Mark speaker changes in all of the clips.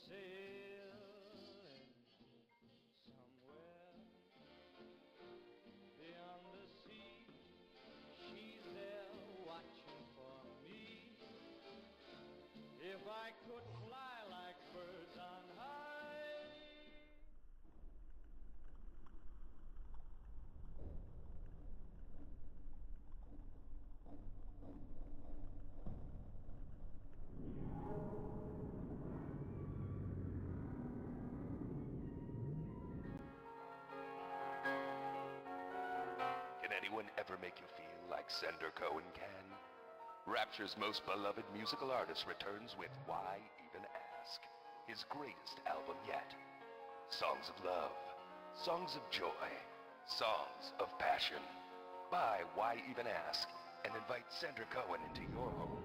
Speaker 1: sailing somewhere beyond the sea. She's there watching for me. If I could fly like birds on high.
Speaker 2: Can anyone ever make you feel like Sender Cohen can? Rapture's most beloved musical artist returns with Why Even Ask, his greatest album yet. Songs of love, songs of joy, songs of passion. Buy Why Even Ask and invite Sender Cohen into your home.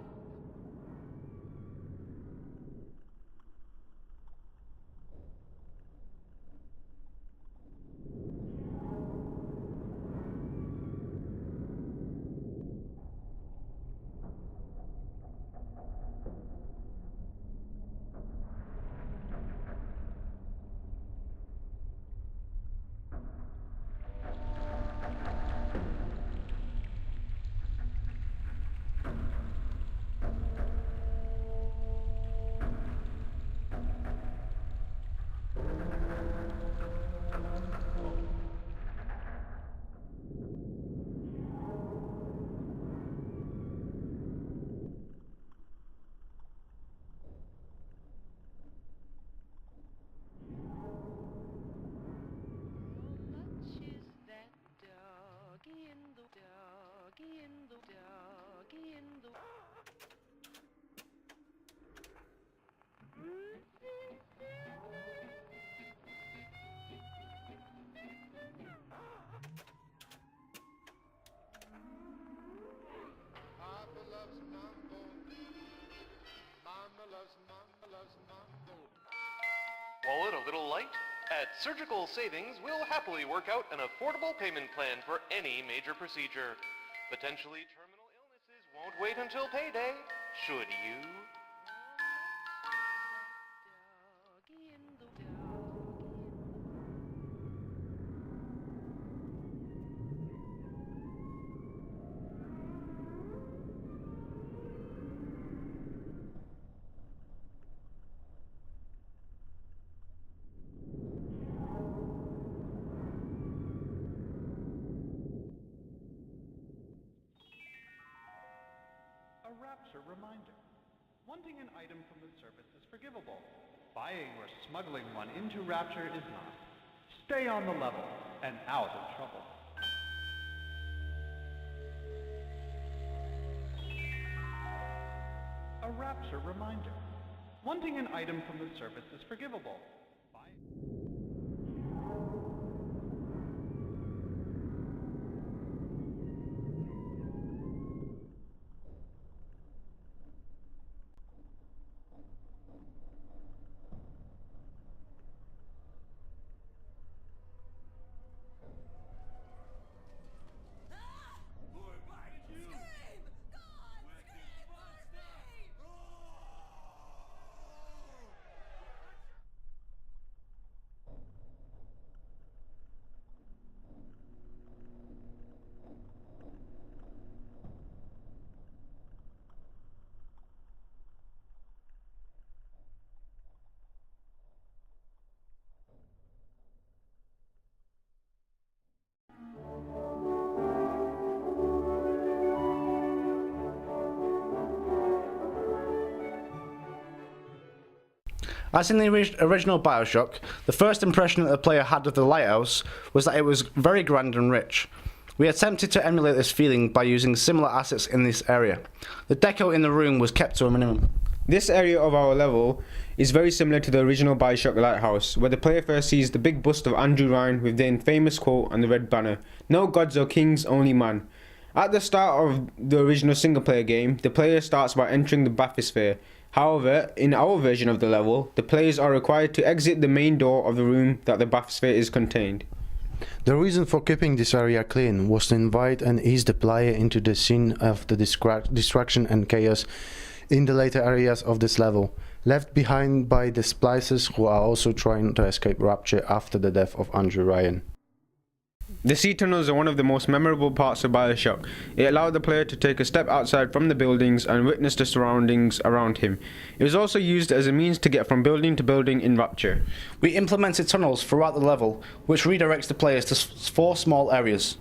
Speaker 1: Papa loves mambo. Mama loves mambo.
Speaker 3: Wallet a little light? At Surgical Savings, we'll happily work out an affordable payment plan for any major procedure. Potentially terminal illnesses won't wait until payday, should you?
Speaker 4: A Rapture reminder. Wanting an item from the surface is forgivable. Buying or smuggling one into Rapture is not. Stay on the level and out of trouble. A Rapture reminder. Wanting an item from the surface is forgivable.
Speaker 5: As in the original Bioshock, the first impression that the player had of the lighthouse was that it was very grand and rich. We attempted to emulate this feeling by using similar assets in this area. The deco in the room was kept to a minimum.
Speaker 6: This area of our level is very similar to the original Bioshock lighthouse, where the player first sees the big bust of Andrew Ryan with the infamous quote on the red banner, "No gods or kings, only man." At the start of the original single player game, the player starts by entering the bathysphere. However, in our version of the level, the players are required to exit the main door of the room that the bathysphere is contained.
Speaker 7: The reason for keeping this area clean was to invite and ease the player into the scene of the destruction and chaos in the later areas of this level. left behind by the splicers who are also trying to escape Rapture after the death of Andrew Ryan.
Speaker 6: The sea tunnels are one of the most memorable parts of Bioshock. It allowed the player to take a step outside from the buildings and witness the surroundings around him. It was also used as a means to get from building to building in Rapture.
Speaker 5: We implemented tunnels throughout the level, which redirects the players to 4 small areas.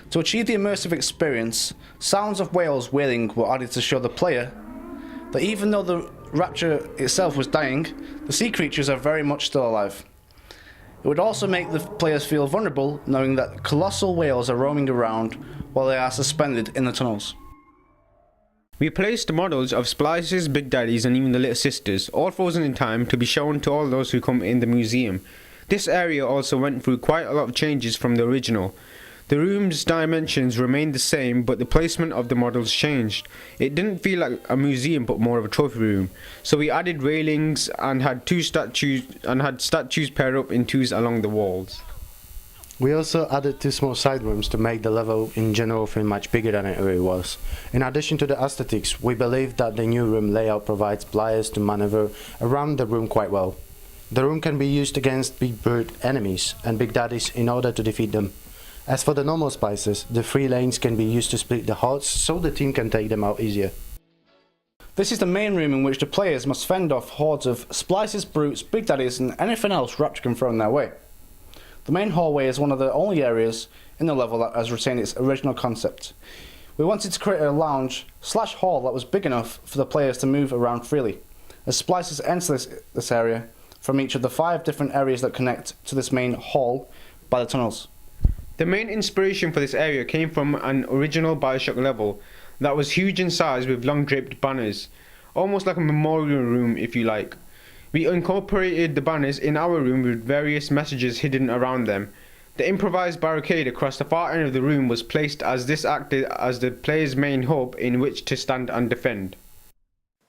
Speaker 5: To achieve the immersive experience, sounds of whales wailing were added to show the player that even though the Rapture itself was dying, the sea creatures are very much still alive. It would also make the players feel vulnerable knowing that colossal whales are roaming around while they are suspended in the tunnels.
Speaker 6: We placed models of Splices, Big Daddies and even the Little Sisters, all frozen in time to be shown to all those who come in the museum. This area also went through quite a lot of changes from the original. The room's dimensions remained the same, but the placement of the models changed. It didn't feel like a museum but more of a trophy room. So we added railings and had statues pair up in twos along the walls.
Speaker 7: We also added 2 small side rooms to make the level in general feel much bigger than it really was. In addition to the aesthetics, we believe that the new room layout provides players to maneuver around the room quite well. The room can be used against big bird enemies and big daddies in order to defeat them. As for the normal spices, the 3 lanes can be used to split the hordes so the team can take them out easier.
Speaker 5: This is the main room in which the players must fend off hordes of splices, brutes, big daddies and anything else Rapture can throw in their way. The main hallway is one of the only areas in the level that has retained its original concept. We wanted to create a lounge/hall that was big enough for the players to move around freely, as splices enter this area from each of the 5 different areas that connect to this main hall by the tunnels.
Speaker 6: The main inspiration for this area came from an original Bioshock level that was huge in size with long draped banners, almost like a memorial room if you like. We incorporated the banners in our room with various messages hidden around them. The improvised barricade across the far end of the room was placed as this acted as the player's main hub in which to stand and defend.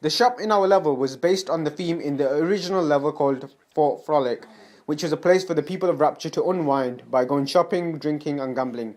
Speaker 6: The shop in our level was based on the theme in the original level called Fort Frolic, which was a place for the people of Rapture to unwind by going shopping, drinking and gambling.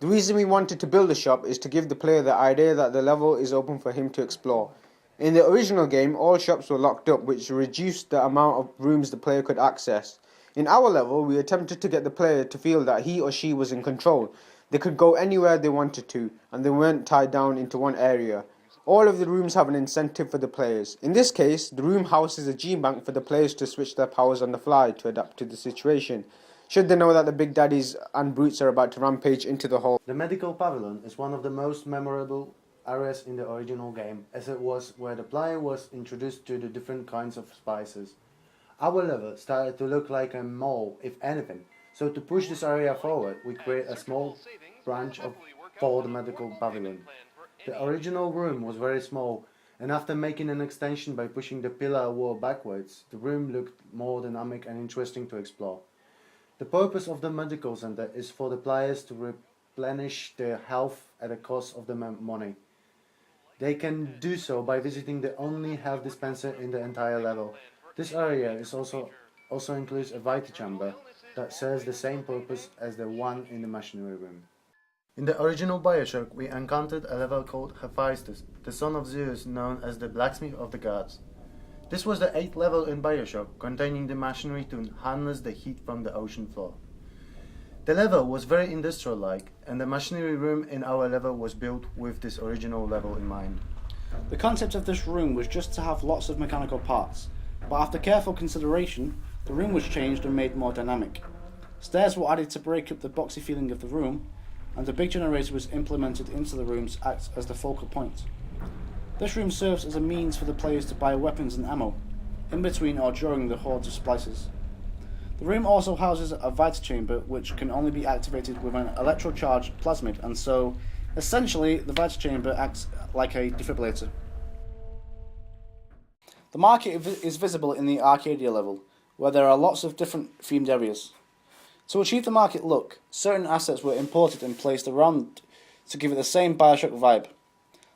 Speaker 6: The reason we wanted to build a shop is to give the player the idea that the level is open for him to explore. In the original game, all shops were locked up, which reduced the amount of rooms the player could access. In our level, we attempted to get the player to feel that he or she was in control. They could go anywhere they wanted to, and they weren't tied down into one area. All of the rooms have an incentive for the players. In this case, the room houses a G-Bank for the players to switch their powers on the fly to adapt to the situation, should they know that the Big Daddies and Brutes are about to rampage into the hall.
Speaker 7: The medical pavilion is one of the most memorable areas in the original game, as it was where the player was introduced to the different kinds of spices. Our level started to look like a mall, if anything, so to push this area forward, we create a small branch for the medical pavilion. The original room was very small, and after making an extension by pushing the pillar wall backwards, the room looked more dynamic and interesting to explore. The purpose of the medical center is for the players to replenish their health at the cost of the money. They can do so by visiting the only health dispenser in the entire level. This area is also includes a Vita chamber that serves the same purpose as the one in the machinery room. In the original Bioshock, we encountered a level called Hephaestus, the son of Zeus, known as the blacksmith of the gods. This was the 8th level in Bioshock, containing the machinery to harness the heat from the ocean floor. The level was very industrial-like, and the machinery room in our level was built with this original level in mind.
Speaker 5: The concept of this room was just to have lots of mechanical parts, but after careful consideration, the room was changed and made more dynamic. Stairs were added to break up the boxy feeling of the room, and the big generator was implemented into the rooms to act as the focal point. This room serves as a means for the players to buy weapons and ammo, in between or during the hordes of splices. The room also houses a Vita chamber which can only be activated with an electrocharged plasmid, and so, essentially, the Vita chamber acts like a defibrillator. The market is visible in the Arcadia level, where there are lots of different themed areas. To achieve the market look, certain assets were imported and placed around to give it the same Bioshock vibe.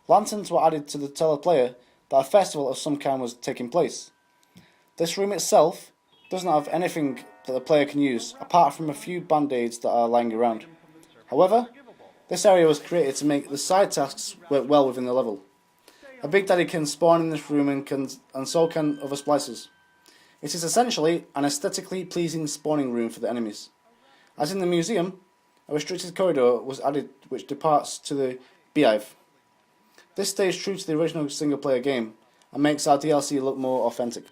Speaker 5: Lanterns were added to tell the player that a festival of some kind was taking place. This room itself doesn't have anything that the player can use, apart from a few band-aids that are lying around. However, this area was created to make the side tasks work well within the level. A Big Daddy can spawn in this room and so can other splicers. It is essentially an aesthetically pleasing spawning room for the enemies. As in the museum, a restricted corridor was added which departs to the beehive. This stays true to the original single-player game and makes our DLC look more authentic.